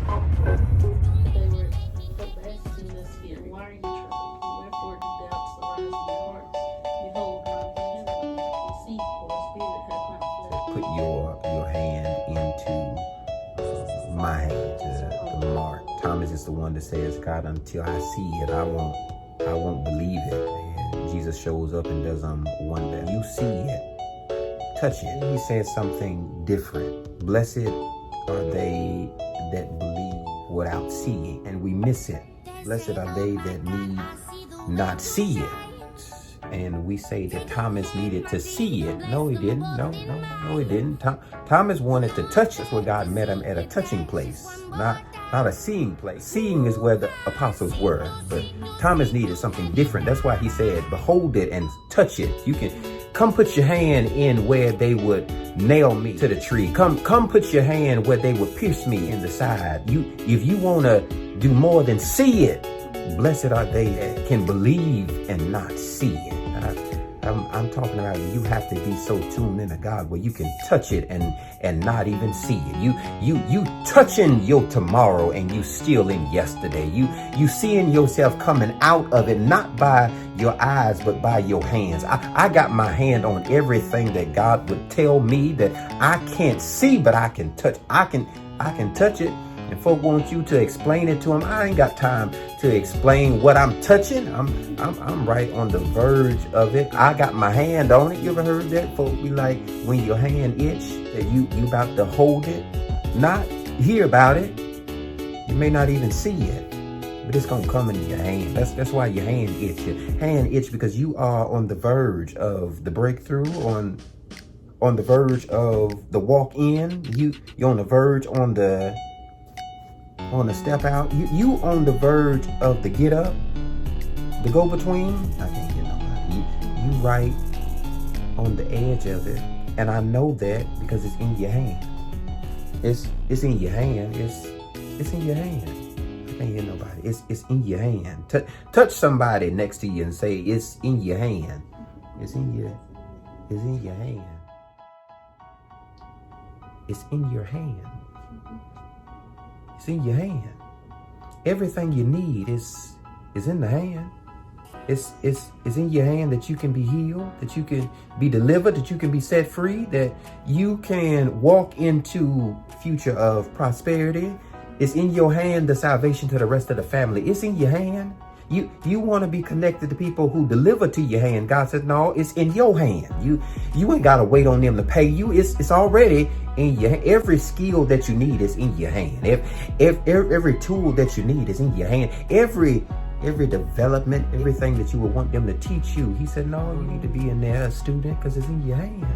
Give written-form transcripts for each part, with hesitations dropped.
They were asking us again, why are you troubled? Wherefore do doubts arise in your hearts? Behold, God is with you. And see, for a spirit hath not fled. Put your hand into my hand, the mark. Thomas is the one that says, God, until I see it, I won't believe it. And Jesus shows up and does wonder. You see it, touch it. He says something different. Blessed are they that believe without seeing, and we miss it. Blessed are they that need not see it. And we say that Thomas needed to see it. No, he didn't. No, he didn't. Thomas wanted to touch. That's where God met him, at a touching place, not a seeing place. Seeing is where the apostles were, but Thomas needed something different. That's why he said, behold it and touch it. You can come put your hand in where they would nail me to the tree. Come put your hand where they would pierce me in the side. If you want to do more than see it, blessed are they that can believe and not see it. I'm talking about you have to be so tuned into God where you can touch it and not even see it. You touching your tomorrow and you still in yesterday. You seeing yourself coming out of it, not by your eyes, but by your hands. I got my hand on everything that God would tell me that I can't see, but I can touch. I can touch it. And folk want you to explain it to them. I ain't got time to explain what I'm touching. I'm right on the verge of it. I got my hand on it. You ever heard that? Folk be like, when your hand itch, that you about to hold it, not hear about it. You may not even see it, but it's gonna come into your hand. That's why your hand itch. Your hand itch because you are on the verge of the breakthrough, on the verge of the walk in. You're on the verge on the step out. You on the verge of the get up, the go between. I can't get nobody. You right on the edge of it, and I know that because it's in your hand. It's in your hand. It's in your hand. I can't hear nobody. It's in your hand. Touch somebody next to you and say, it's in your hand. It's in your hand. It's in your hand. It's in your hand. Everything you need is in the hand. It's in your hand that you can be healed, that you can be delivered, that you can be set free, that you can walk into future of prosperity. It's in your hand, the salvation to the rest of the family. It's in your hand. You want to be connected to people who deliver to your hand. God says, no, it's in your hand. You ain't got to wait on them to pay you. It's already in your hand. Every skill that you need is in your hand. Every tool that you need is in your hand. Every development, everything that you would want them to teach you. He said, no, you need to be in there, a student, because it's in your hand.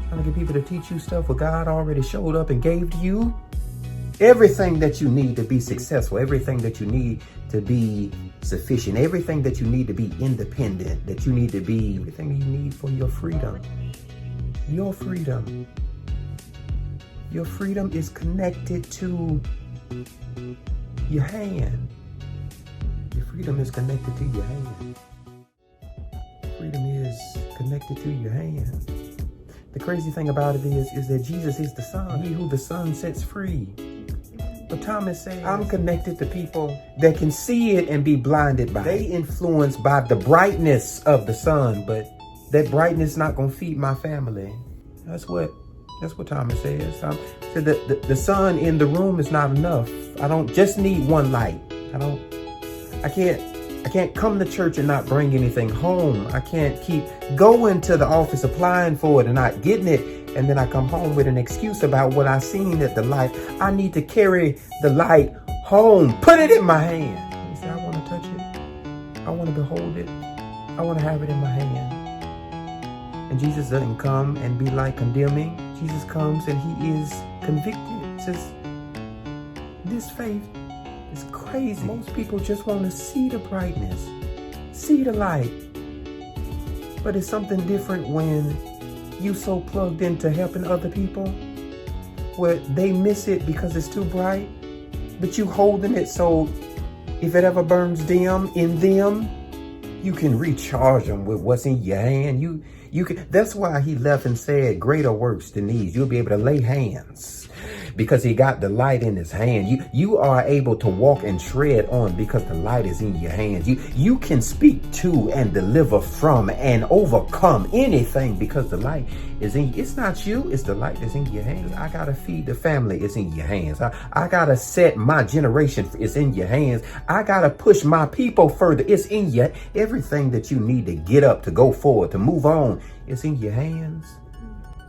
Trying to get people to teach you stuff what God already showed up and gave to you. Everything that you need to be successful, everything that you need to be sufficient, everything that you need to be independent, that you need to be, everything you need for your freedom. Your freedom. Your freedom is connected to your hand. Your freedom is connected to your hand. Freedom is connected to your hand. The crazy thing about it is that Jesus is the Son. He who the Son sets free. But Thomas said, I'm connected to people that can see it and be blinded by it. They influenced by the brightness of the sun, but that brightness not gonna feed my family. That's what Thomas says. So the sun in the room is not enough. I don't just need one light. I can't come to church and not bring anything home. I can't keep going to the office applying for it and not getting it. And then I come home with an excuse about what I seen at the light. I need to carry the light home. Put it in my hand. He said, I want to touch it. I want to behold it. I want to have it in my hand. And Jesus doesn't come and be like condemning. Jesus comes and he is convicted. Says, this faith is crazy. Most people just want to see the brightness, see the light. But it's something different when you so plugged into helping other people where they miss it because it's too bright, but you holding it so if it ever burns dim in them, you can recharge them with what's in your hand. You can. That's why he left and said, greater works than these. You'll be able to lay hands. because he got the light in his hand. You are able to walk and tread on because the light is in your hands. You can speak to and deliver from and overcome anything because the light is in you. It's not you, it's the light that's in your hands. I gotta feed the family, it's in your hands. I gotta set my generation, it's in your hands. I gotta push my people further, it's in your. Everything that you need to get up, to go forward, to move on, it's in your hands.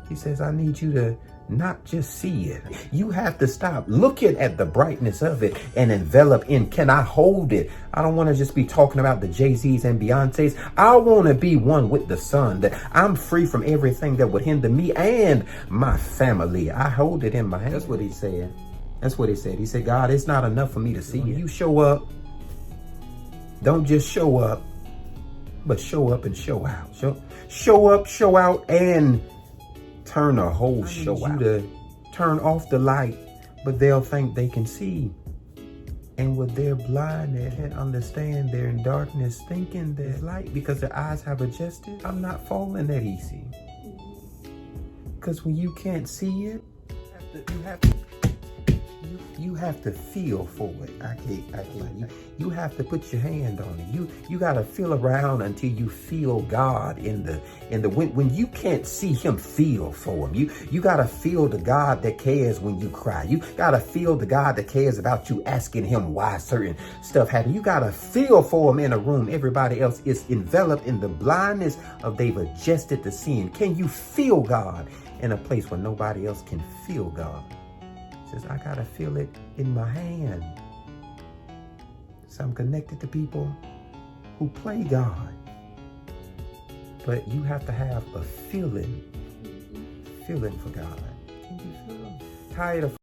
He says, I need you to not just see it. You have to stop looking at the brightness of it and envelop in, can I hold it? I don't want to just be talking about the Jay-Z's and Beyonce's. I want to be one with the sun, that I'm free from everything that would hinder me and my family. I hold it in my hand. That's what he said. That's what he said. He said, God, it's not enough for me to see it. You show up. Don't just show up, but show up and show out. Show up, show out, and turn a whole show out. To turn off the light, but they'll think they can see. And with their blindness, they can't understand, they're in darkness, thinking there's light because their eyes have adjusted. I'm not falling that easy. Because when you can't see it, you have to feel for it. You have to put your hand on it. You gotta feel around until you feel God in the when you can't see him, feel for him. You gotta feel the God that cares when you cry. You gotta feel the God that cares about you asking him why certain stuff happened. You gotta feel for him in a room. Everybody else is enveloped in the blindness of they've adjusted to sin. Can you feel God in a place where nobody else can feel God? Says, I gotta feel it in my hand. So I'm connected to people who play God. But you have to have a feeling for God. Can you feel? Tired of